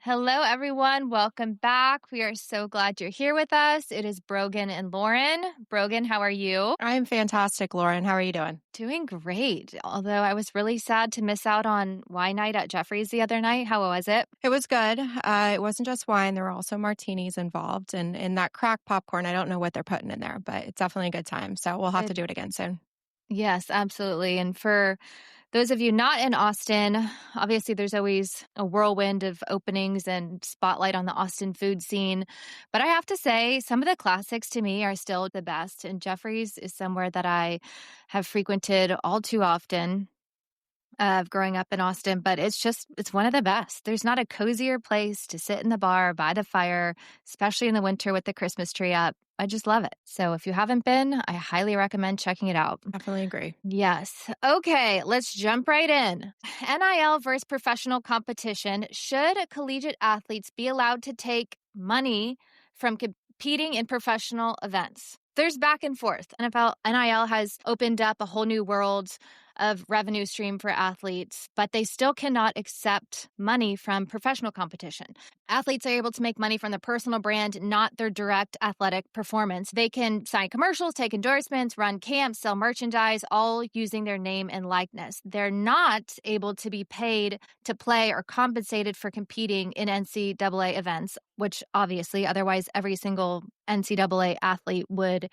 Hello, everyone. Welcome back. We are so glad you're here with us. It is Brogan and Lauren. Brogan, how are you? I'm fantastic, Lauren. How are you doing? Doing great. Although I was really sad to miss out on wine night at Jeffrey's the other night. How was it? It was good. It wasn't just wine. There were also martinis involved. And in that crack popcorn, I don't know what they're putting in there, but it's definitely a good time. So we'll have to do it again soon. Yes, absolutely. And for those of you not in Austin, obviously there's always a whirlwind of openings and spotlight on the Austin food scene. But I have to say, some of the classics to me are still the best. And Jeffrey's is somewhere that I have frequented all too often of growing up in Austin, but it's one of the best. There's not a cozier place to sit in the bar by the fire, especially in the winter with the Christmas tree up. I just love it. So if you haven't been, I highly recommend checking it out. Definitely agree. Yes. Okay, let's jump right in. NIL versus professional competition. Should collegiate athletes be allowed to take money from competing in professional events? There's back and forth. NIL has opened up a whole new world of revenue stream for athletes, but they still cannot accept money from professional competition. Athletes are able to make money from their personal brand, not their direct athletic performance. They can sign commercials, take endorsements, run camps, sell merchandise, all using their name and likeness. They're not able to be paid to play or compensated for competing in NCAA events, which obviously otherwise every single NCAA athlete would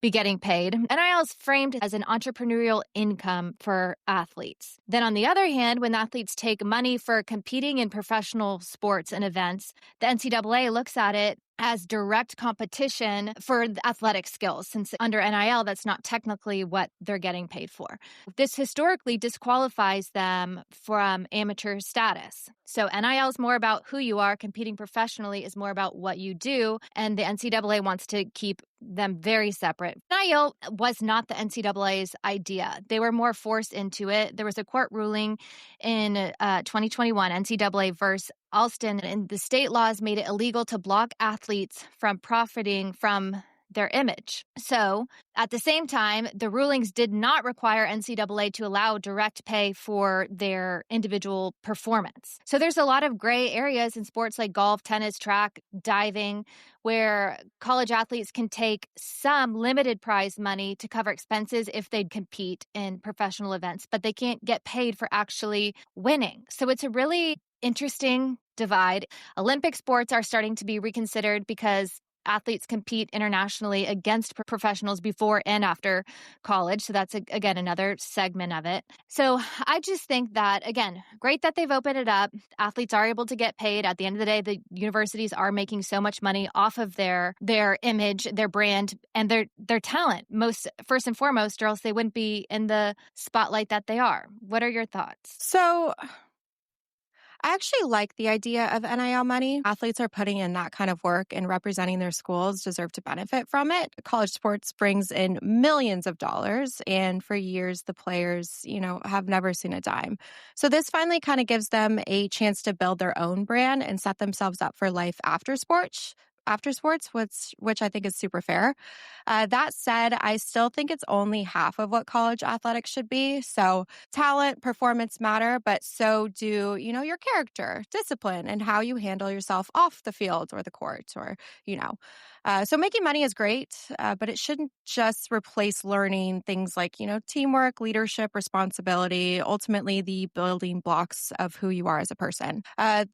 be getting paid. NIL is framed as an entrepreneurial income for athletes. Then on the other hand, when athletes take money for competing in professional sports and events, the NCAA looks at it as direct competition for the athletic skills, since under NIL, that's not technically what they're getting paid for. This historically disqualifies them from amateur status. So NIL is more about who you are. Competing professionally is more about what you do. And the NCAA wants to keep them very separate. NIL was not the NCAA's idea. They were more forced into it. There was a court ruling in 2021, NCAA versus Alston, and the state laws made it illegal to block athletes from profiting from their image. So at the same time, the rulings did not require NCAA to allow direct pay for their individual performance. So there's a lot of gray areas in sports like golf, tennis, track, diving, where college athletes can take some limited prize money to cover expenses if they compete in professional events, but they can't get paid for actually winning. So it's a really interesting divide. Olympic sports are starting to be reconsidered because athletes compete internationally against professionals before and after college. So that's, again, another segment of it. So I just think that, again, great that they've opened it up. Athletes are able to get paid. At the end of the day, the universities are making so much money off of their image, their brand, and their talent, first and foremost, or else they wouldn't be in the spotlight that they are. What are your thoughts? So I actually like the idea of NIL money. Athletes are putting in that kind of work and representing their schools deserve to benefit from it. College sports brings in millions of dollars, and for years, the players, have never seen a dime. So this finally kind of gives them a chance to build their own brand and set themselves up for life after sports, which I think is super fair. That said, I still think it's only half of what college athletics should be. So talent, performance matter, but so do, your character, discipline, and how you handle yourself off the field or the court So making money is great, but it shouldn't just replace learning things like, teamwork, leadership, responsibility, ultimately the building blocks of who you are as a person.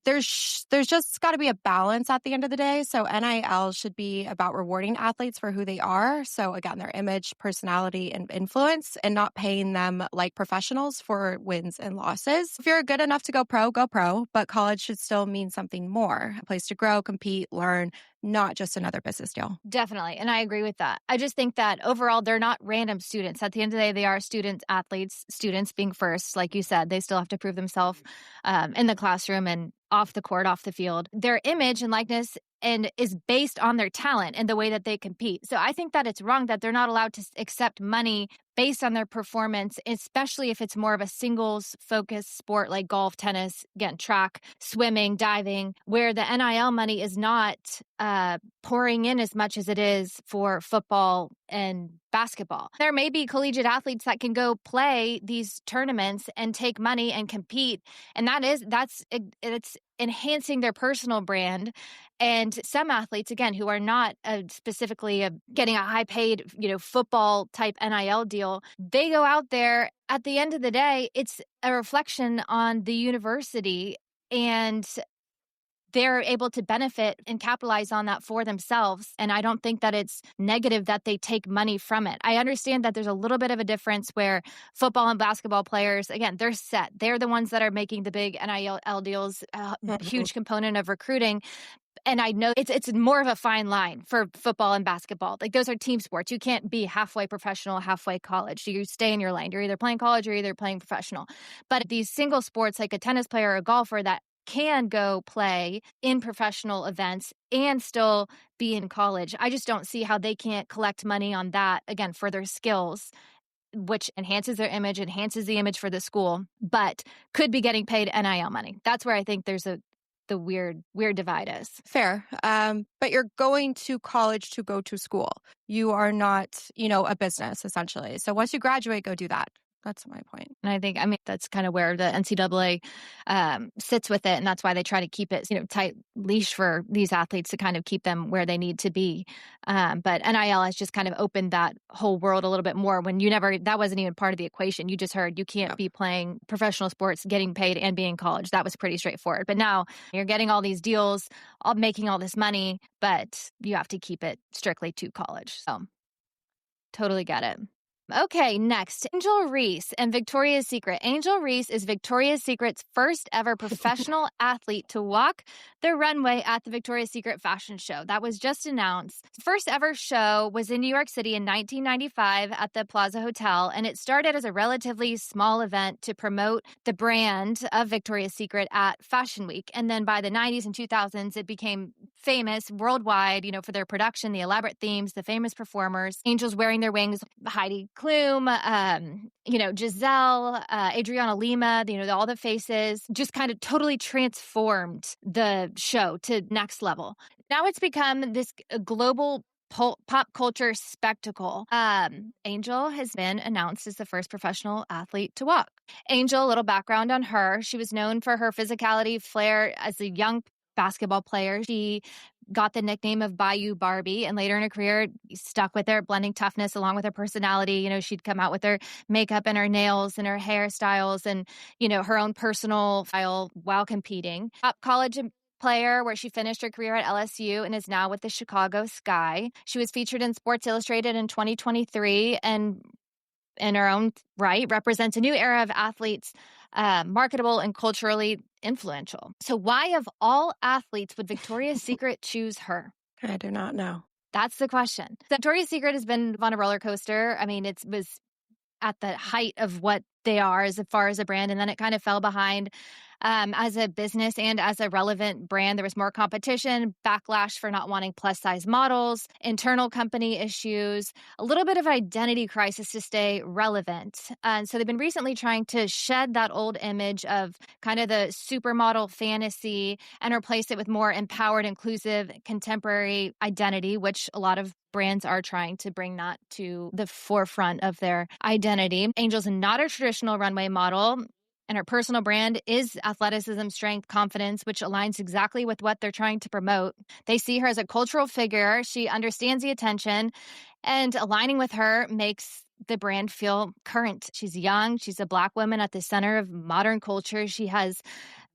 There's just got to be a balance at the end of the day. So NIL should be about rewarding athletes for who they are. So again, their image, personality, and influence, and not paying them like professionals for wins and losses. If you're good enough to go pro, but college should still mean something more, a place to grow, compete, learn, not just another business deal. Definitely. And I agree with that. I just think that overall, they're not random students. At the end of the day, they are students, athletes, students being first. Like you said, they still have to prove themselves in the classroom and off the court, off the field. Their image and likeness and is based on their talent and the way that they compete. So I think that it's wrong that they're not allowed to accept money based on their performance, especially if it's more of a singles focused sport like golf, tennis, again, track, swimming, diving, where the NIL money is not pouring in as much as it is for football and basketball. There may be collegiate athletes that can go play these tournaments and take money and compete. And it's enhancing their personal brand. And some athletes, again, who are not specifically getting a high paid, football type NIL deal, they go out there. At the end of the day, it's a reflection on the university, and they're able to benefit and capitalize on that for themselves. And I don't think that it's negative that they take money from it. I understand that there's a little bit of a difference where football and basketball players, again, they're set. They're the ones that are making the big NIL deals, a huge component of recruiting. And I know it's more of a fine line for football and basketball. Like, those are team sports. You can't be halfway professional, halfway college. You stay in your lane. You're either playing college or either playing professional. But these single sports, like a tennis player or a golfer that can go play in professional events and still be in college, I just don't see how they can't collect money on that, again, for their skills, which enhances their image, enhances the image for the school, but could be getting paid NIL money. That's where I think there's the weird divide is. Fair. But you're going to college to go to school. You are not, a business, essentially. So once you graduate, go do that. That's my point. And I think, that's kind of where the NCAA sits with it. And that's why they try to keep it, tight leash for these athletes to kind of keep them where they need to be. But NIL has just kind of opened that whole world a little bit more when that wasn't even part of the equation. You just heard you can't be playing professional sports, getting paid, and being in college. That was pretty straightforward. But now you're getting all these deals, making all this money, but you have to keep it strictly to college. So totally get it. Okay, next, Angel Reese and Victoria's Secret. Angel Reese is Victoria's Secret's first ever professional athlete to walk the runway at the Victoria's Secret fashion show. That was just announced. First ever show was in New York City in 1995 at the Plaza Hotel, and it started as a relatively small event to promote the brand of Victoria's Secret at Fashion Week. And then by the 90s and 2000s, it became famous worldwide, for their production, the elaborate themes, the famous performers, angels wearing their wings, Heidi Klum, Giselle, Adriana Lima, all the faces, just kind of totally transformed the show to next level. Now it's become this global pop culture spectacle. Angel has been announced as the first professional athlete to walk. Angel, a little background on her. She was known for her physicality, flair as a young basketball player. She got the nickname of Bayou Barbie, and later in her career stuck with her, blending toughness along with her personality. She'd come out with her makeup and her nails and her hairstyles and, her own personal style while competing. Top college player where she finished her career at LSU and is now with the Chicago Sky. She was featured in Sports Illustrated in 2023 and in her own right represents a new era of athletes, marketable and culturally influential. So why of all athletes would Victoria's Secret choose her? I do not know. That's the question. Victoria's Secret has been on a roller coaster. It was at the height of what they are as far as a brand, and then it kind of fell behind as a business and as a relevant brand. There was more competition, backlash for not wanting plus size models, internal company issues, a little bit of identity crisis to stay relevant. And so they've been recently trying to shed that old image of kind of the supermodel fantasy and replace it with more empowered, inclusive, contemporary identity, which a lot of brands are trying to bring that to the forefront of their identity. Angel's not a traditional runway model, and her personal brand is athleticism, strength, confidence, which aligns exactly with what they're trying to promote. They see her as a cultural figure. She understands the attention, and aligning with her makes the brand feel current. She's young. She's a Black woman at the center of modern culture. She has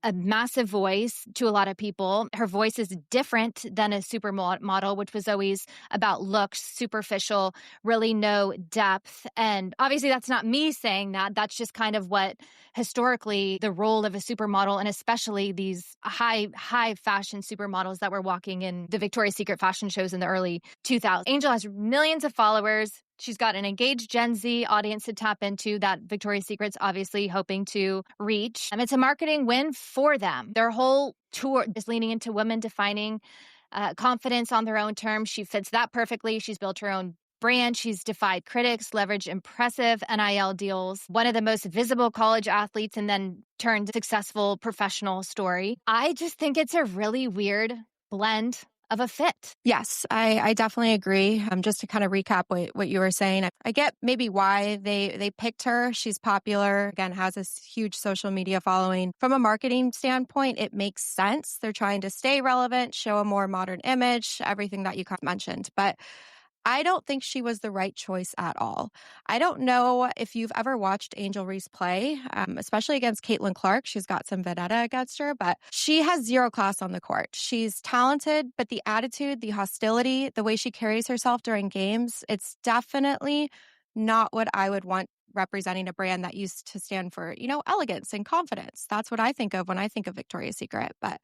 a massive voice to a lot of people. Her voice is different than a supermodel, which was always about looks, superficial, really no depth. And obviously that's not me saying that. That's just kind of what historically the role of a supermodel, and especially these high fashion supermodels that were walking in the Victoria's Secret fashion shows in the early 2000s. Angel has millions of followers. She's got an engaged Gen Z audience to tap into that Victoria's Secret's obviously hoping to reach. And it's a marketing win for them. Their whole tour is leaning into women defining confidence on their own terms. She fits that perfectly. She's built her own brand. She's defied critics, leveraged impressive NIL deals, one of the most visible college athletes, and then turned successful professional story. I just think it's a really weird blend of a fit. Yes, I definitely agree. Just to kind of recap what you were saying, I get maybe why they picked her. She's popular, again, has this huge social media following. From a marketing standpoint, it makes sense. They're trying to stay relevant, show a more modern image, everything that you kind of mentioned. But I don't think she was the right choice at all. I don't know if you've ever watched Angel Reese play, especially against Caitlin Clark. She's got some vendetta against her, but she has zero class on the court. She's talented, but the attitude, the hostility, the way she carries herself during games, it's definitely not what I would want representing a brand that used to stand for, elegance and confidence. That's what I think of when I think of Victoria's Secret. But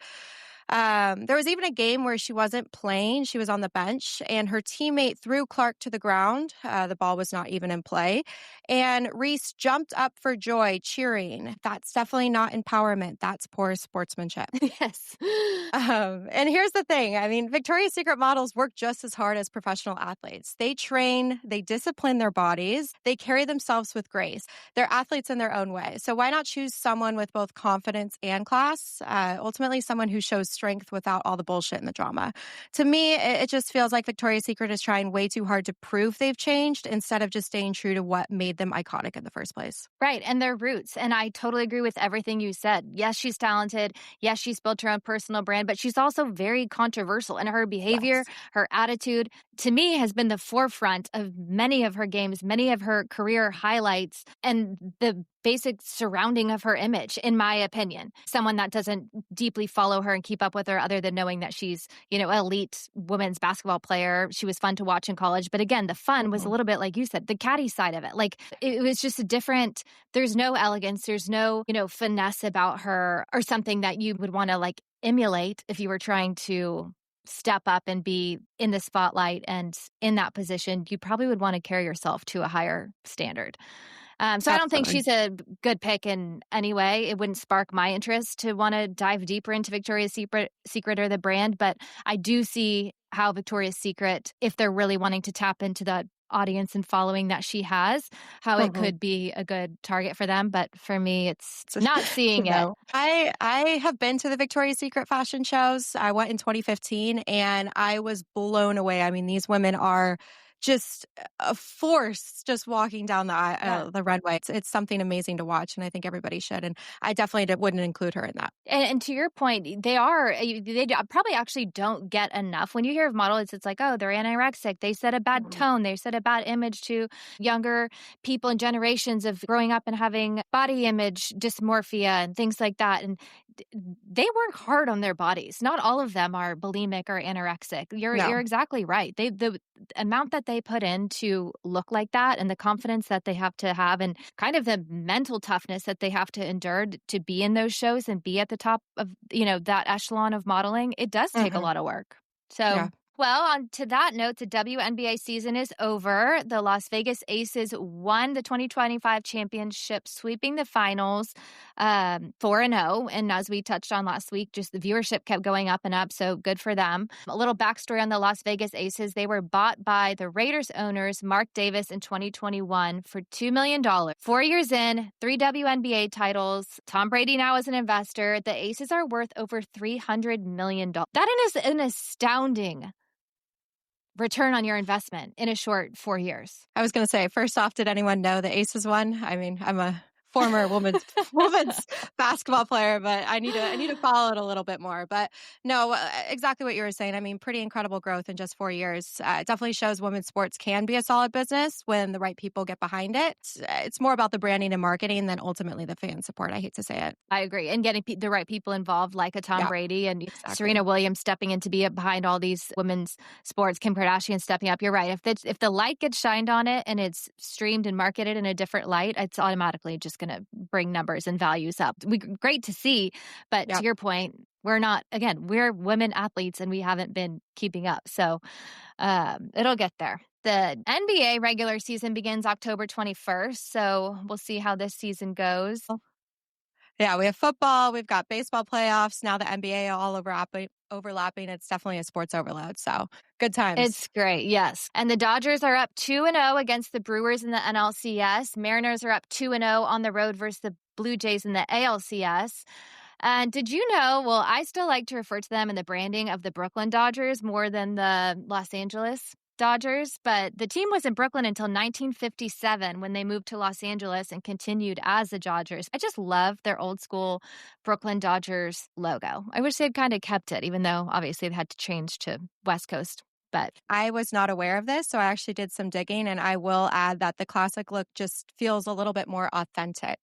there was even a game where she wasn't playing. She was on the bench, and her teammate threw Clark to the ground. The ball was not even in play. And Reese jumped up for joy, cheering. That's definitely not empowerment. That's poor sportsmanship. Yes. And here's the thing. I mean, Victoria's Secret models work just as hard as professional athletes. They train, they discipline their bodies, they carry themselves with grace. They're athletes in their own way. So why not choose someone with both confidence and class? Ultimately, someone who shows strength without all the bullshit and the drama. To me, it just feels like Victoria's Secret is trying way too hard to prove they've changed instead of just staying true to what made them iconic in the first place. Right. And their roots. And I totally agree with everything you said. Yes, she's talented. Yes, she's built her own personal brand, but she's also very controversial. And her behavior, Yes. her attitude, to me, has been the forefront of many of her games, many of her career highlights, and the basic surrounding of her image, in my opinion. Someone that doesn't deeply follow her and keep up with her other than knowing that she's, an elite women's basketball player. She was fun to watch in college. But again, the fun was a little bit, like you said, the catty side of it. Like it was just a different, there's no elegance, there's no, finesse about her or something that you would want to like emulate if you were trying to step up and be in the spotlight and in that position. You probably would want to carry yourself to a higher standard. So I don't think she's a good pick in any way. It wouldn't spark my interest to want to dive deeper into Victoria's Secret or the brand. But I do see how Victoria's Secret, if they're really wanting to tap into the audience and following that she has, how it could be a good target for them. But for me, it's not seeing it. I have been to the Victoria's Secret fashion shows. I went in 2015 and I was blown away. I mean, these women are just a force just walking down the runway. It's something amazing to watch, and I think everybody should. And I definitely wouldn't include her in that. And to your point, they probably actually don't get enough. When you hear of models, it's like, oh, they're anorexic. They set a bad tone. They set a bad image to younger people and generations of growing up and having body image dysmorphia and things like that. And they work hard on their bodies. Not all of them are bulimic or anorexic. You're exactly right. The amount that they put in to look like that, and the confidence that they have to have, and kind of the mental toughness that they have to endure to be in those shows and be at the top of, that echelon of modeling, it does take a lot of work. So, well, on to that note, the WNBA season is over. The Las Vegas Aces won the 2025 championship, sweeping the finals 4-0. And as we touched on last week, just the viewership kept going up and up. So good for them. A little backstory on the Las Vegas Aces. They were bought by the Raiders owners, Mark Davis, in 2021 for $2 million. 4 years in, 3 WNBA titles. Tom Brady now is an investor. The Aces are worth over $300 million. That is an astounding return on your investment in a short 4 years. I was going to say, first off, did anyone know the Aces won? I mean, I'm a former women's basketball player, but I need to follow it a little bit more. But no, exactly what you were saying. I mean, pretty incredible growth in just 4 years. It definitely shows women's sports can be a solid business when the right people get behind it. It's more about the branding and marketing than ultimately the fan support. I hate to say it. I agree. And getting the right people involved, like a Tom Brady and Serena Williams stepping in to be behind all these women's sports, Kim Kardashian stepping up. You're right. If the light gets shined on it and it's streamed and marketed in a different light, it's automatically just going to bring numbers and values up. Great to see, but to your point, we're women athletes and we haven't been keeping up. So it'll get there. The NBA regular season begins October 21st, so we'll see how this season goes. Yeah, we have football, we've got baseball playoffs, now the NBA all overlapping. It's definitely a sports overload, so good times. It's great, yes. And the Dodgers are up 2-0 against the Brewers in the NLCS. Mariners are up 2-0 on the road versus the Blue Jays in the ALCS. And did you know? Well, I still like to refer to them in the branding of the Brooklyn Dodgers more than the Los Angeles Dodgers, but the team was in Brooklyn until 1957 when they moved to Los Angeles and continued as the Dodgers. I just love their old school Brooklyn Dodgers logo. I wish they'd kind of kept it, even though obviously they had to change to West Coast. But I was not aware of this, so I actually did some digging, and I will add that the classic look just feels a little bit more authentic.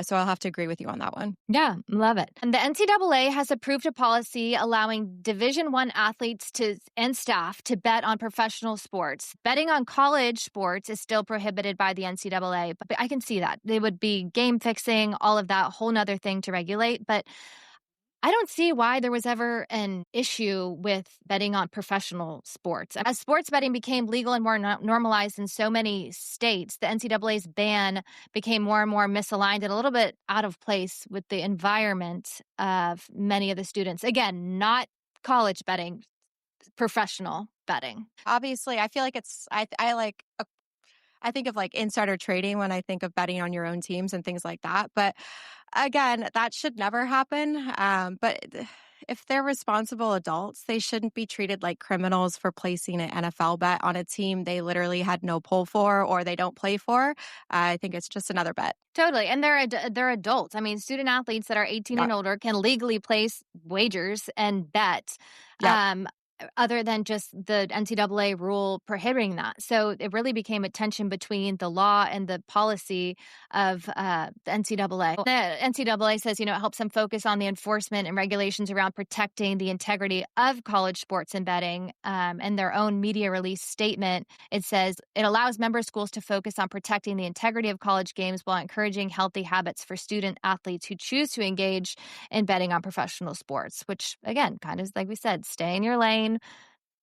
So I'll have to agree with you on that one. yeah, love it. And the NCAA has approved a policy allowing Division I athletes and staff to bet on professional sports. Betting on college sports is still prohibited by the NCAA, but I can see that. They would be game fixing, all of that, whole nother thing to regulate. But I don't see why there was ever an issue with betting on professional sports. As sports betting became legal and more normalized in so many states, the NCAA's ban became more and more misaligned and a little bit out of place with the environment of many of the students. Again, not college betting, professional betting. Obviously, I feel like I think of like insider trading when I think of betting on your own teams and things like that. But again, that should never happen. If they're responsible adults, they shouldn't be treated like criminals for placing an NFL bet on a team they literally had no pull for or they don't play for. I think it's just another bet. Totally. And they're adults. I mean, student athletes that are 18 Yeah. and older can legally place wagers and bet. Yeah. Other than just the NCAA rule prohibiting that. So it really became a tension between the law and the policy of the NCAA. The NCAA says, it helps them focus on the enforcement and regulations around protecting the integrity of college sports and betting. And their own media release statement, it says it allows member schools to focus on protecting the integrity of college games while encouraging healthy habits for student athletes who choose to engage in betting on professional sports, which, again, kind of like we said, stay in your lane.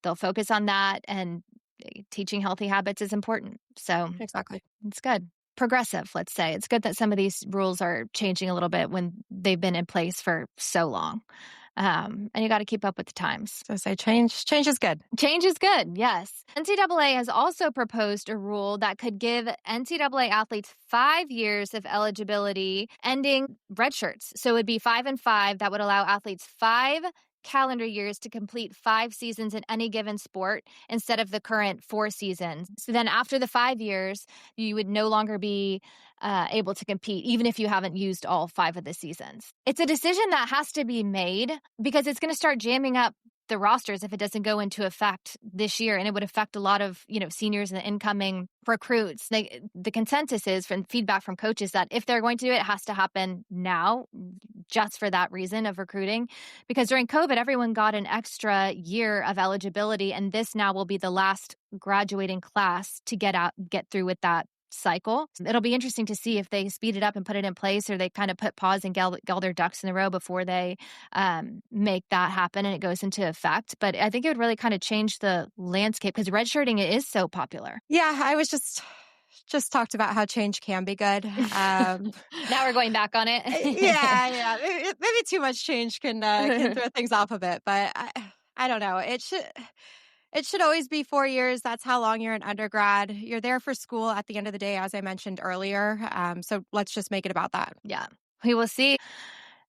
They'll focus on that, and teaching healthy habits is important. So Exactly. it's good. Progressive, let's say. It's good that some of these rules are changing a little bit when they've been in place for so long. And you got to keep up with the times. So I say change is good. Change is good, yes. NCAA has also proposed a rule that could give NCAA athletes 5 years of eligibility, ending red shirts. So it would be 5 and 5. That would allow athletes 5 calendar years to complete 5 seasons in any given sport instead of the current 4 seasons. So then after the 5 years, you would no longer be able to compete, even if you haven't used all 5 of the seasons. It's a decision that has to be made because it's going to start jamming up the rosters if it doesn't go into effect this year, and it would affect a lot of seniors and incoming recruits. The consensus is from feedback from coaches that if they're going to do it, it has to happen now, just for that reason of recruiting, because during COVID everyone got an extra year of eligibility, and this now will be the last graduating class to get through with that cycle. It'll be interesting to see if they speed it up and put it in place, or they kind of put pause and gel their ducks in a row before they make that happen and it goes into effect. But I think it would really kind of change the landscape because redshirting is so popular. Yeah, I was just talked about how change can be good. Now we're going back on it. yeah. Maybe too much change can throw things off a bit, but I don't know. It should always be 4 years. That's how long you're an undergrad. You're there for school at the end of the day, as I mentioned earlier. So let's just make it about that. Yeah, we will see.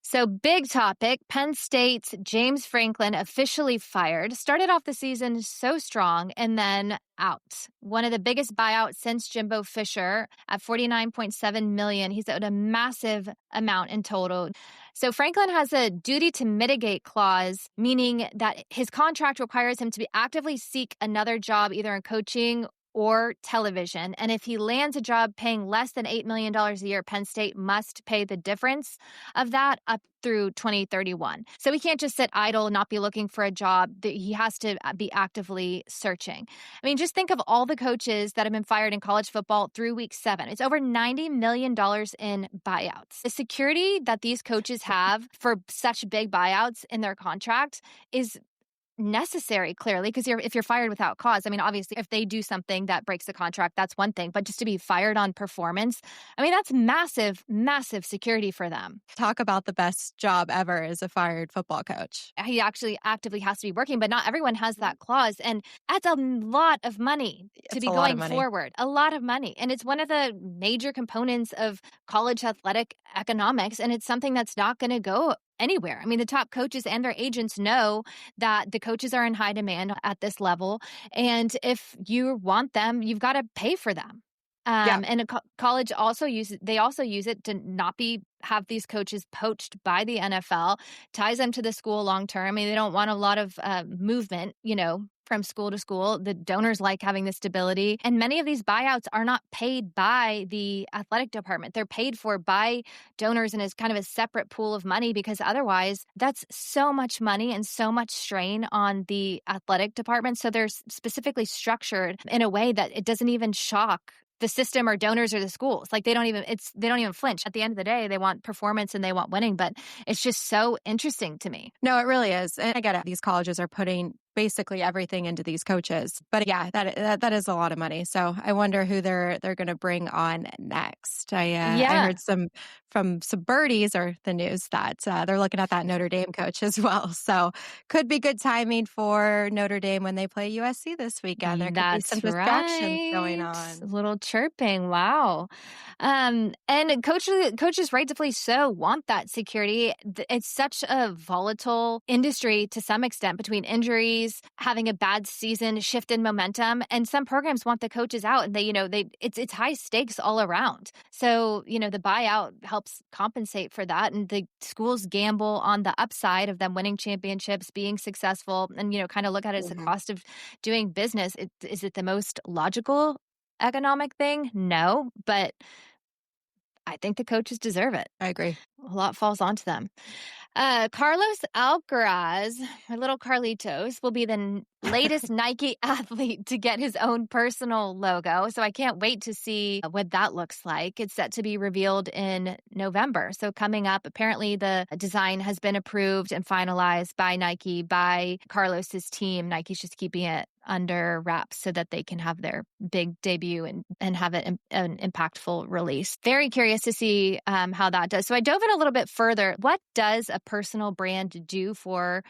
So big topic, Penn State's James Franklin officially fired. Started off the season so strong and then out. One of the biggest buyouts since Jimbo Fisher at $49.7 million. He's owed a massive amount in total. So Franklin has a duty to mitigate clause, meaning that his contract requires him to actively seek another job, either in coaching or television. And if he lands a job paying less than $8 million a year, Penn State must pay the difference of that up through 2031. So he can't just sit idle and not be looking for a job. He has to be actively searching. I mean, just think of all the coaches that have been fired in college football through week 7. It's over $90 million in buyouts. The security that these coaches have for such big buyouts in their contract is necessary, clearly, because if you're fired without cause, I mean, obviously, if they do something that breaks the contract, that's one thing. But just to be fired on performance, I mean, that's massive, massive security for them. Talk about the best job ever as a fired football coach. He actually actively has to be working, but not everyone has that clause. And that's a lot of money to be going forward. A lot of money. And it's one of the major components of college athletic economics. And it's something that's not going to go anywhere. I mean, the top coaches and their agents know that the coaches are in high demand at this level. And if you want them, you've got to pay for them. Yeah. And college also they also use it to not have these coaches poached by the NFL, ties them to the school long term. I mean, they don't want a lot of movement, from school to school. The donors like having the stability. And many of these buyouts are not paid by the athletic department. They're paid for by donors and is kind of a separate pool of money, because otherwise that's so much money and so much strain on the athletic department. So they're specifically structured in a way that it doesn't even shock the system or donors or the schools. Like they don't even flinch. At the end of the day, they want performance and they want winning, but it's just so interesting to me. No, it really is. And I get it. These colleges are putting basically everything into these coaches. But yeah, that is a lot of money. So I wonder who they're going to bring on next. I heard from some birdies or the news that they're looking at that Notre Dame coach as well. So could be good timing for Notre Dame when they play USC this weekend. There could be some distractions going on. A little chirping. Wow. And coaches rightfully so want that security. It's such a volatile industry to some extent, between injuries, having a bad season, shift in momentum, and some programs want the coaches out, and it's high stakes all around. So, the buyout helps compensate for that, and the schools gamble on the upside of them winning championships, being successful, and kind of look at it as the cost of doing business. Is it the most logical economic thing? No, but I think the coaches deserve it. I agree. A lot falls onto them. Carlos Alcaraz, my little Carlitos, will be the latest Nike athlete to get his own personal logo. So I can't wait to see what that looks like. It's set to be revealed in November. So coming up, apparently the design has been approved and finalized by Nike, by Carlos's team. Nike's just keeping it under wraps so that they can have their big debut and have it an impactful release. Very curious to see how that does. So I dove in a little bit further. What does a personal brand do for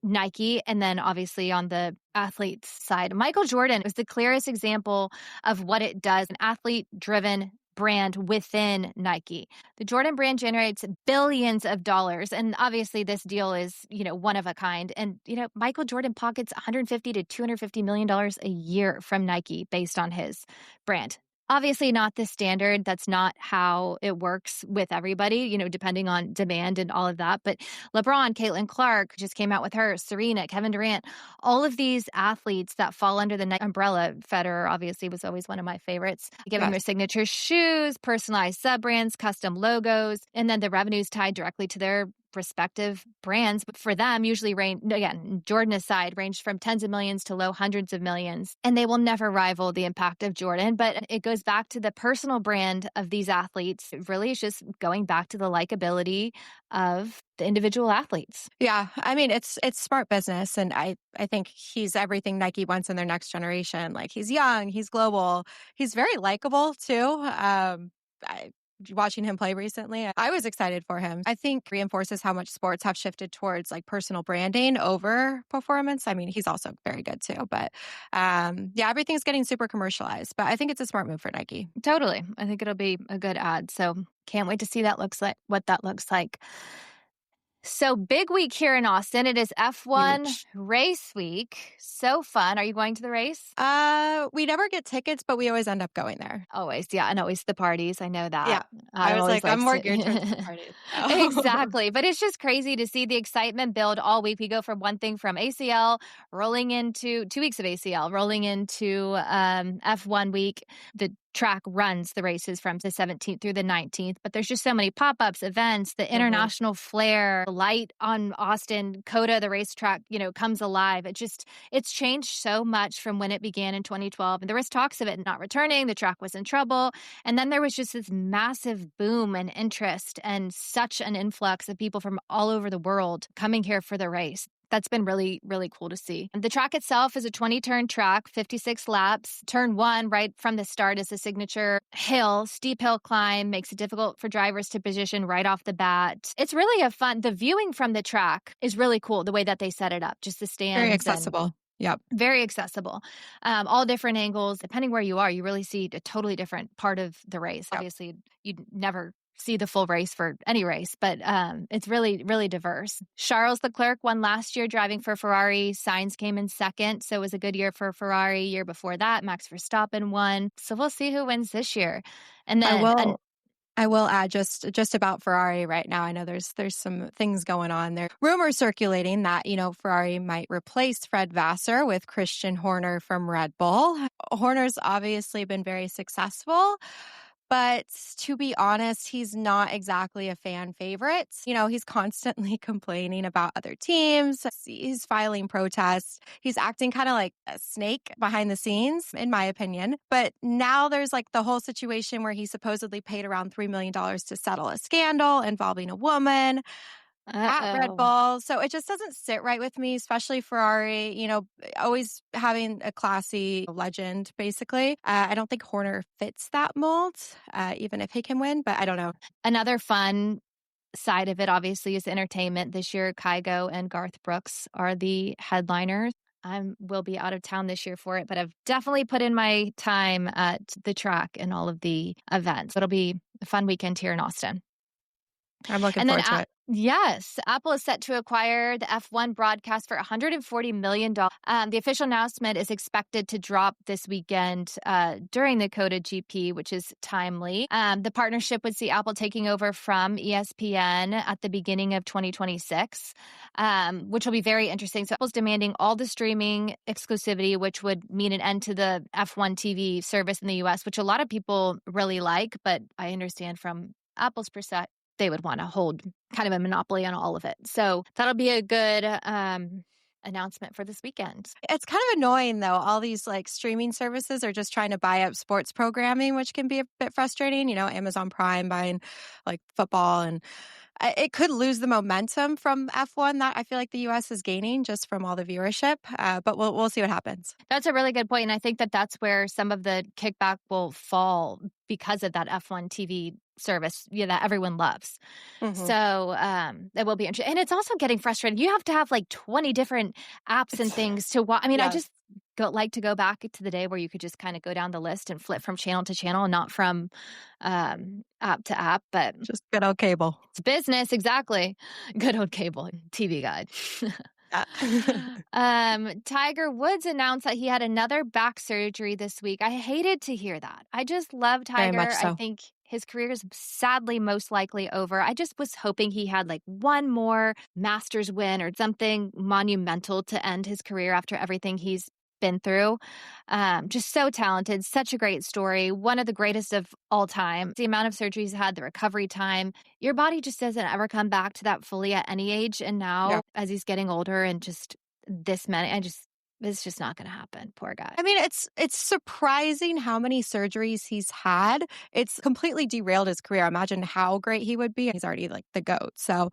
Nike? And then obviously on the athlete's side, Michael Jordan is the clearest example of what it does, an athlete-driven brand within Nike. The Jordan brand generates billions of dollars. And obviously this deal is, one of a kind. And, Michael Jordan pockets $150 to $250 million a year from Nike based on his brand. Obviously not the standard. That's not how it works with everybody, depending on demand and all of that. But LeBron, Caitlin Clark just came out with her, Serena, Kevin Durant, all of these athletes that fall under the Nike umbrella. Federer obviously was always one of my favorites. Giving their signature shoes, personalized sub-brands, custom logos, and then the revenues tied directly to their respective brands. But for them, usually Jordan aside, ranged from tens of millions to low hundreds of millions. And they will never rival the impact of Jordan. But it goes back to the personal brand of these athletes. It really is just going back to the likability of the individual athletes. Yeah. I mean, it's smart business. And I think he's everything Nike wants in their next generation. Like, he's young, he's global, he's very likable too. Watching him play recently, I was excited for him. I think reinforces how much sports have shifted towards personal branding over performance. I mean, he's also very good too, but everything's getting super commercialized, but I think it's a smart move for Nike. Totally. I think it'll be a good ad. So can't wait to see what that looks like. So big week here in Austin. It is F1 race week. So fun. Are you going to the race? We never get tickets, but we always end up going there. Always. Yeah. And always the parties. I know that. Yeah. I was like, I'm more geared towards the parties. So. Exactly. But it's just crazy to see the excitement build all week. We go from ACL rolling into 2 weeks of ACL, rolling into F1 week. The track runs the races from the 17th through the 19th, but there's just so many pop-ups, events, the international flair, light on Austin, COTA, the racetrack, comes alive. It's changed so much from when it began in 2012. And there was talks of it not returning. The track was in trouble. And then there was just this massive boom and interest and such an influx of people from all over the world coming here for the race. That's been really, really cool to see. The track itself is a 20-turn track, 56 laps. Turn 1, right from the start, is a signature hill, steep hill climb, makes it difficult for drivers to position right off the bat. It's really the viewing from the track is really cool, the way that they set it up, just the stands. Very accessible. Yep. Very accessible. All different angles. Depending where you are, you really see a totally different part of the race. Yep. Obviously, you'd never see the full race for any race, but it's really, really diverse. Charles Leclerc won last year driving for Ferrari. Sainz came in second, so it was a good year for Ferrari. Year before that, Max Verstappen won. So we'll see who wins this year. And I then will I will add just about Ferrari right now. I know there's some things going on there. Rumors circulating that, Ferrari might replace Fred Vassar with Christian Horner from Red Bull. Horner's obviously been very successful, but to be honest, he's not exactly a fan favorite. He's constantly complaining about other teams. He's filing protests. He's acting kind of like a snake behind the scenes, in my opinion. But now there's like the whole situation where he supposedly paid around $3 million to settle a scandal involving a woman at Red uh-oh. Bull. So it just doesn't sit right with me, especially Ferrari, always having a classy legend, basically. I don't think Horner fits that mold, even if he can win, but I don't know. Another fun side of it, obviously, is entertainment. This year, Kygo and Garth Brooks are the headliners. I will be out of town this year for it, but I've definitely put in my time at the track and all of the events. It'll be a fun weekend here in Austin. I'm looking And then, forward to it. yes, Apple is set to acquire the F1 broadcast for $140 million. The official announcement is expected to drop this weekend during the COTA GP, which is timely. The partnership would see Apple taking over from ESPN at the beginning of 2026, which will be very interesting. So Apple's demanding all the streaming exclusivity, which would mean an end to the F1 TV service in the US, which a lot of people really like, but I understand from Apple's perspective, they would want to hold kind of a monopoly on all of it. So that'll be a good announcement for this weekend. It's kind of annoying, though. All these like streaming services are just trying to buy up sports programming, which can be a bit frustrating. Amazon Prime buying like football, and it could lose the momentum from F1 that I feel like the U.S. is gaining just from all the viewership. But we'll see what happens. That's a really good point. And I think that's where some of the kickback will fall because of that F1 TV service that everyone loves. Mm-hmm. So it will be interesting. And it's also getting frustrating. You have to have like 20 different apps and things to watch. I mean, Yes. I just like to go back to the day where you could just kind of go down the list and flip from channel to channel and not from app to app. But Just good old cable. it's business. Exactly. Good old cable TV guide. Tiger Woods announced that he had another back surgery this week. I hated to hear that. I just love Very Tiger. much so. I think his career is sadly most likely over. I just was hoping he had like one more Masters win or something monumental to end his career after everything he's been through. Just so talented, such a great story, one of the greatest of all time. The amount of surgeries he's had, the recovery time, your body just doesn't ever come back to that fully at any age. And now as he's getting older and just this many, it's just not going to happen. Poor guy. I mean, it's surprising how many surgeries he's had. It's completely derailed his career. Imagine how great he would be. He's already like the GOAT. So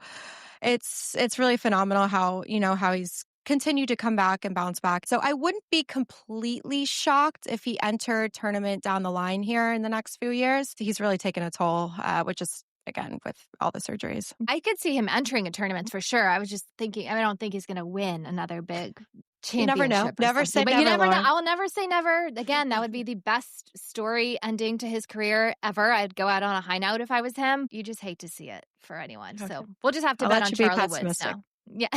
it's really phenomenal how he's continued to come back and bounce back. So I wouldn't be completely shocked if he entered tournament down the line here in the next few years. He's really taken a toll, which is, again, with all the surgeries. I could see him entering a tournament for sure. I was just thinking, I don't think he's going to win another big championship. You never know. Never say but never, you never know. Lauren. I will never say never. Again, that would be the best story ending to his career ever. I'd go out on a high note if I was him. You just hate to see it for anyone. Okay. So we'll just have to I'll bet let on you be Charlie Woods pessimistic. now. Yeah.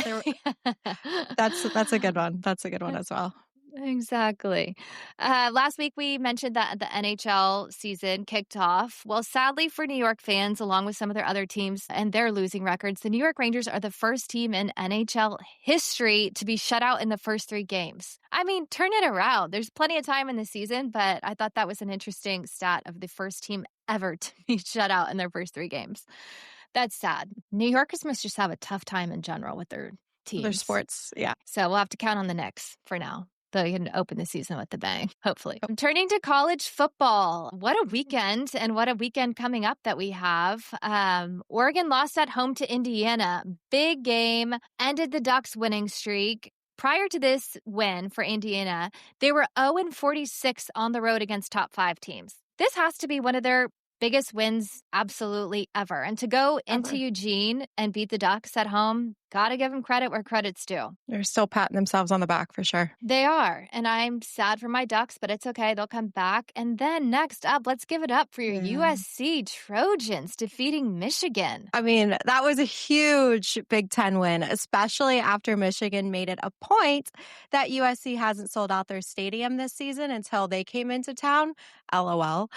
That's a good one. That's a good one as well. Exactly. Last week, we mentioned that the NHL season kicked off. Well, sadly for New York fans, along with some of their other teams and their losing records, the New York Rangers are the first team in NHL history to be shut out in the first 3 games. I mean, turn it around. There's plenty of time in the season, but I thought that was an interesting stat of the first team ever to be shut out in their first 3 games. That's sad. New Yorkers must just have a tough time in general with their teams. Their sports, yeah. So we'll have to count on the Knicks for now. So you can open the season with a bang, hopefully. Turning to college football, what a weekend and what a weekend coming up that we have. Oregon lost at home to Indiana. Big game, ended the Ducks' winning streak. Prior to this win for Indiana, they were 0-46 on the road against top 5 teams. This has to be one of their biggest wins absolutely ever. And to go into Eugene and beat the Ducks at home, Gotta give them credit where credit's due. They're still patting themselves on the back for sure. They are, and I'm sad for my Ducks, but it's okay. They'll come back. And then next up, let's give it up for your Yeah. USC Trojans defeating Michigan. I mean, that was a huge Big Ten win, especially after Michigan made it a point that USC hasn't sold out their stadium this season until they came into town. LOL.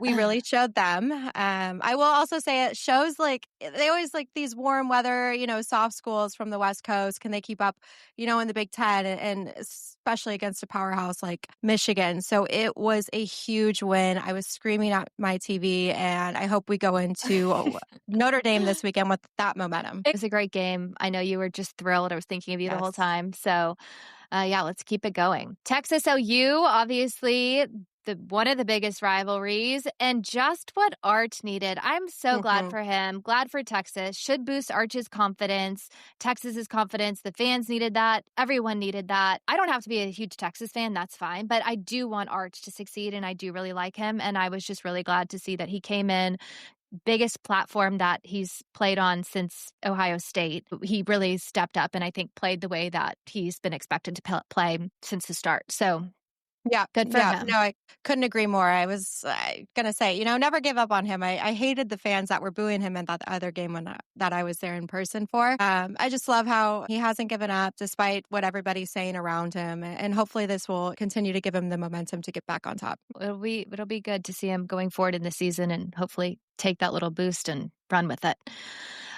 We really showed them. I will also say it shows like they always like these warm weather, soft schools from the West Coast. Can they keep up, in the Big Ten and especially against a powerhouse like Michigan? So it was a huge win. I was screaming at my TV, and I hope we go into Notre Dame this weekend with that momentum. It was a great game. I know you were just thrilled. I was thinking of you the whole Yes. time. So, yeah, let's keep it going. Texas OU, obviously, one of the biggest rivalries, and just what Arch needed. I'm so glad Mhm. for him. Glad for Texas. Should boost Arch's confidence, Texas's confidence. The fans needed that. Everyone needed that. I don't have to be a huge Texas fan. That's fine. But I do want Arch to succeed, and I do really like him. And I was just really glad to see that he came in. Biggest platform that he's played on since Ohio State. He really stepped up and I think played the way that he's been expected to play since the start. So Yeah, good for yeah. him. No, I couldn't agree more. I was going to say, never give up on him. I hated the fans that were booing him in that other game that I was there in person for. I just love how he hasn't given up despite what everybody's saying around him. And hopefully this will continue to give him the momentum to get back on top. It'll be good to see him going forward in the season and hopefully take that little boost and run with it.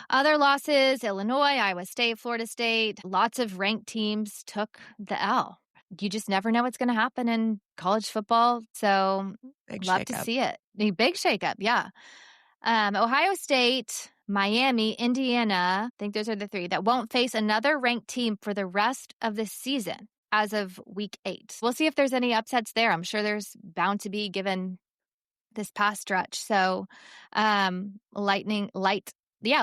Other losses, Illinois, Iowa State, Florida State, lots of ranked teams took the L. You just never know what's going to happen in college football. So Big love to shakeup. see it. A big shakeup. Yeah. Ohio State, Miami, Indiana, I think those are the three that won't face another ranked team for the rest of the season as of week 8. We'll see if there's any upsets there. I'm sure there's bound to be given this past stretch. So, a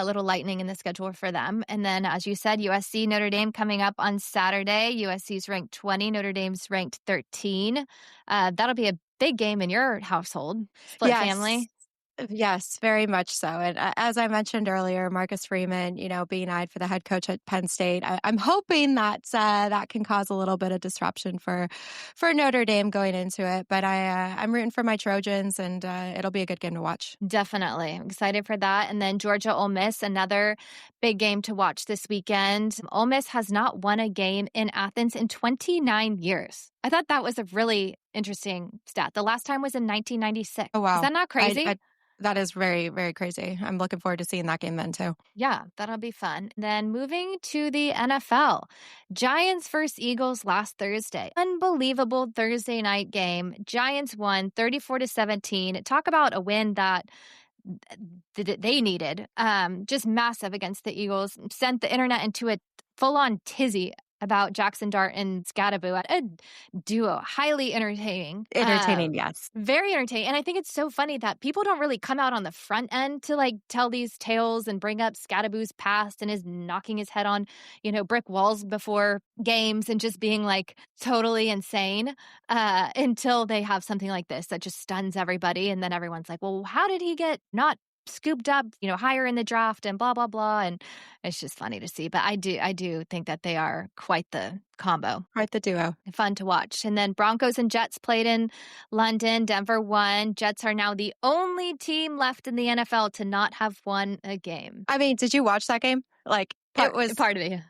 little lightning in the schedule for them. And then, as you said, USC, Notre Dame coming up on Saturday. USC's ranked 20, Notre Dame's ranked 13. That'll be a big game in your household, split Yes. family. Yes, very much so. And as I mentioned earlier, Marcus Freeman, being eyed for the head coach at Penn State, I'm hoping that that can cause a little bit of disruption for Notre Dame going into it. But I'm rooting for my Trojans, and it'll be a good game to watch. Definitely. I'm excited for that. And then Georgia Ole Miss, another big game to watch this weekend. Ole Miss has not won a game in Athens in 29 years. I thought that was a really interesting stat. The last time was in 1996. Oh wow, Is that not crazy? that is very, very crazy. I'm looking forward to seeing that game then too. Yeah, that'll be fun. Then moving to the NFL, Giants versus Eagles last Thursday. Unbelievable Thursday night game. Giants won 34-17. Talk about a win that they needed. Just massive against the Eagles. Sent the internet into a full-on tizzy about Jackson Dart and Scadaboo at a duo. Highly entertaining. Entertaining, yes. Very entertaining. And I think it's so funny that people don't really come out on the front end to like tell these tales and bring up Scadaboo's past and his knocking his head on, brick walls before games and just being like totally insane until they have something like this that just stuns everybody. And then everyone's like, well, how did he get not scooped up, higher in the draft and blah, blah, blah. And it's just funny to see. But I do think that they are quite the combo. Quite the duo. Fun to watch. And then Broncos and Jets played in London. Denver won. Jets are now the only team left in the NFL to not have won a game. I mean, did you watch that game? Like, it was part of me.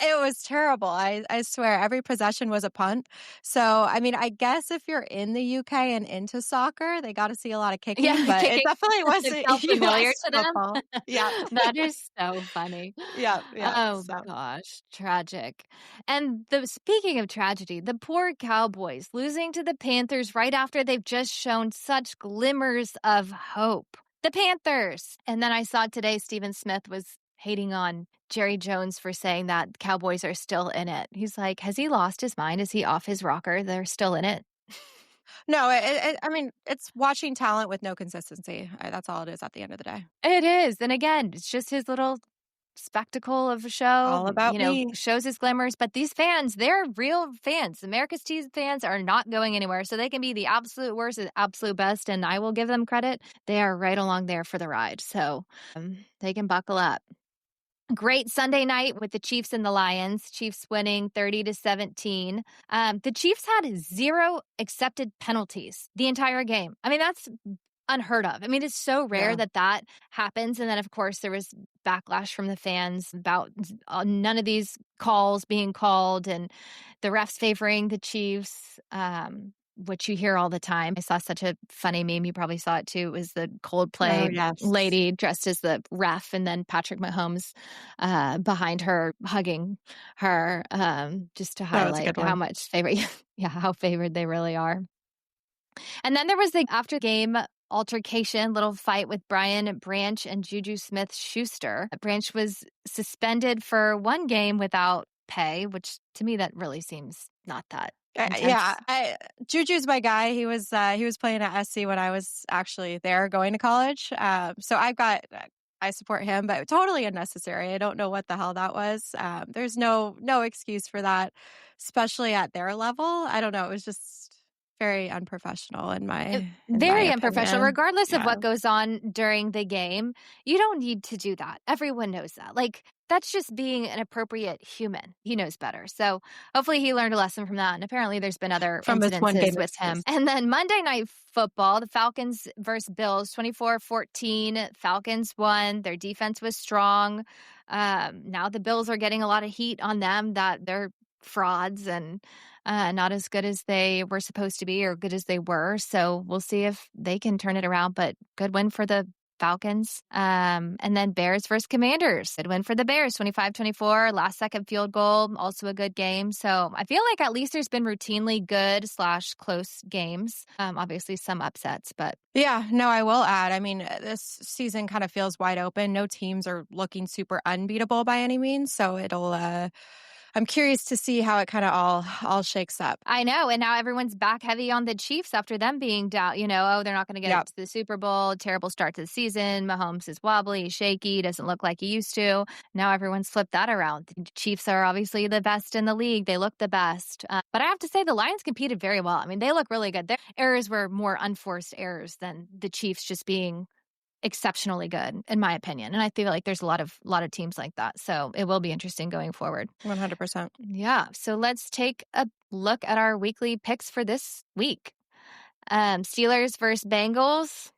It was terrible. I swear every possession was a punt. So, I mean, I guess if you're in the UK and into soccer, they got to see a lot of kicking, but kicking it definitely wasn't familiar US to them. football. Yeah. That is so funny. Yeah. Oh gosh, tragic. And speaking of tragedy, the poor Cowboys losing to the Panthers right after they've just shown such glimmers of hope. The Panthers. And then I saw today Stephen Smith was hating on Jerry Jones for saying that Cowboys are still in it. He's like, has he lost his mind? Is he off his rocker? They're still in it. No, I mean, it's watching talent with no consistency. That's all it is at the end of the day. It is. And again, it's just his little spectacle of a show. All about me. Shows his glimmers. But these fans, they're real fans. America's team fans are not going anywhere. So they can be the absolute worst, the absolute best. And I will give them credit. They are right along there for the ride. So they can buckle up. Great Sunday night with the Chiefs and the Lions. Chiefs winning 30-17. The Chiefs had 0 accepted penalties the entire game. I mean, that's unheard of. I mean, it's so rare that happens. And then, of course, there was backlash from the fans about none of these calls being called and the refs favoring the Chiefs, which you hear all the time. I saw such a funny meme. You probably saw it too. It was the Coldplay lady dressed as the ref, and then Patrick Mahomes behind her hugging her, just to highlight how much how favored they really are. And then there was the after game altercation, little fight with Brian Branch and Juju Smith-Schuster. Branch was suspended for 1 game without pay, which to me that really seems not that intense. Juju's my guy. He was playing at SC when I was actually there going to college. So I support him, but totally unnecessary. I don't know what the hell that was. There's no excuse for that, especially at their level. I don't know. It was just very unprofessional in my unprofessional, opinion. Regardless of what goes on during the game. You don't need to do that. Everyone knows that. Like, that's just being an appropriate human. He knows better. So hopefully he learned a lesson from that. And apparently there's been other incidences with him. And then Monday Night Football, the Falcons versus Bills, 24-14. Falcons won. Their defense was strong. Now the Bills are getting a lot of heat on them that they're frauds and not as good as they were supposed to be or good as they were. So we'll see if they can turn it around. But good win for the Falcons. And then Bears versus Commanders. Good win for the Bears, 25-24. Last second field goal, also a good game. So I feel like at least there's been routinely good / close games. Obviously some upsets, but. Yeah, no, I will add. I mean, this season kind of feels wide open. No teams are looking super unbeatable by any means. So it'll, I'm curious to see how it kind of all shakes up. I know. And now everyone's back heavy on the Chiefs after them being down. They're not going to get to the Super Bowl. Terrible start to the season. Mahomes is wobbly, shaky, doesn't look like he used to. Now everyone's flipped that around. The Chiefs are obviously the best in the league. They look the best. But I have to say the Lions competed very well. I mean, they look really good. Their errors were more unforced errors than the Chiefs just being exceptionally good, in my opinion. And I feel like there's a lot of teams like that. So it will be interesting going forward. 100%. Yeah. So let's take a look at our weekly picks for this week. Steelers versus Bengals.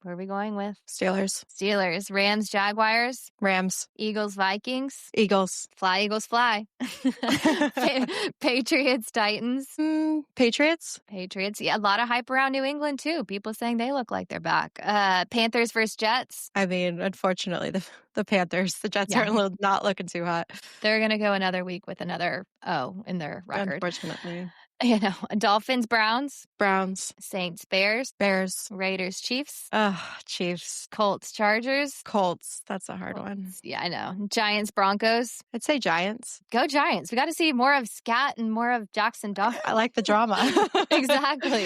Where are we going with? Steelers. Rams, Jaguars. Rams. Eagles, Vikings. Eagles. Fly, Eagles, fly. Patriots, Titans. Patriots. Yeah, a lot of hype around New England, too. People saying they look like they're back. Panthers versus Jets. I mean, unfortunately, the Panthers. The Jets are not looking too hot. They're going to go another week with another O in their record. Unfortunately. Dolphins, Browns. Saints, Bears. Raiders, Chiefs. Chiefs. Colts, Chargers. That's a hard one. Yeah, I know. Giants, Broncos. I'd say Giants. Go Giants. We got to see more of Scat and more of Jackson Dog. I like the drama. Exactly.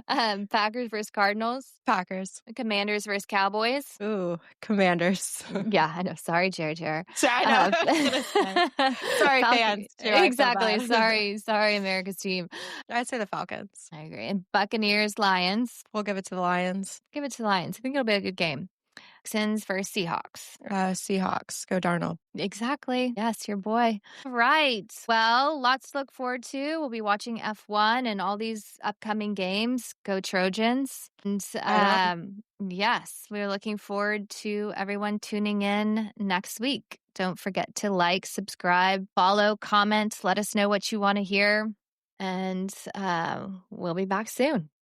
Packers versus Cardinals. Packers. Commanders versus Cowboys. Ooh, Commanders. Yeah, I know. Sorry, Jer. Sorry, fans. Exactly. Sorry, America's team. I'd say the Falcons. I agree. And Buccaneers, Lions. We'll give it to the Lions. I think it'll be a good game. Texans versus Seahawks. Seahawks. Go Darnold. Exactly. Yes, your boy. Right. Well, lots to look forward to. We'll be watching F1 and all these upcoming games. Go Trojans. And yes, we're looking forward to everyone tuning in next week. Don't forget to like, subscribe, follow, comment. Let us know what you want to hear. And we'll be back soon.